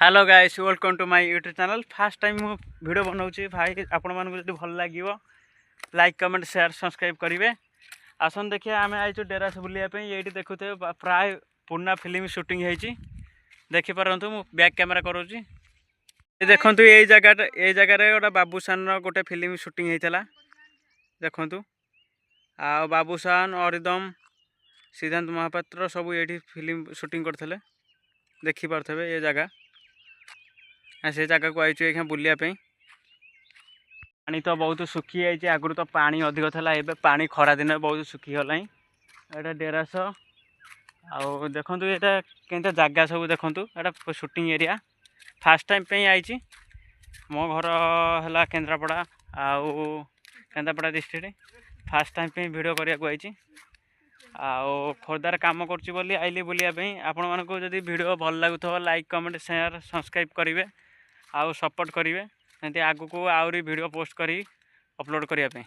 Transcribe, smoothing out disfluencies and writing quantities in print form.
Hello guys welcome to my YouTube channel. Fast time मु video बनाऊँ भाई आपण मानक जब भल लगे लाइक कमेंट शेयर सब्सक्राइब करेंगे। आसन देखिए आम आई डेरास बुलायापी ये देखुए प्राय पुराना फिल्म शूटिंग होती देखिपारतु मु बैक कैमेरा करूँ। देखु ये जगह गोटे बाबूसान गोटे फिल्म शूटिंग होता देखु आ बाबूसान अरिदम सिद्धांत महापात्र सब ये फिल्म शूटिंग करते देखिपे ये जगह से जगह को आई बुलायापी। पानी तो बहुत सुखी जाइए आगुरी तो पानी अधिक था एवं पानी खरा दिन बहुत सुखीगला। यहाँ डेरास आउ देखु यहाँ के जगह सब देखु यहाँ शूटिंग एरिया फास्ट टाइम पे आई मो घर है केन्द्रापड़ा आउ केन्द्रापड़ा डिस्ट्रिक्ट फास्ट टाइम पे वीडियो करने को आई आउ खोर्धार कम करी आइली बुलायापी। आपण मानक जदि वीडियो भल लगुव लाइक कमेंट शेयर सब्सक्राइब करेंगे आउ सपोर्ट करेंगे एमती आगू को आहरी वीडियो पोस्ट करी अपलोड करने।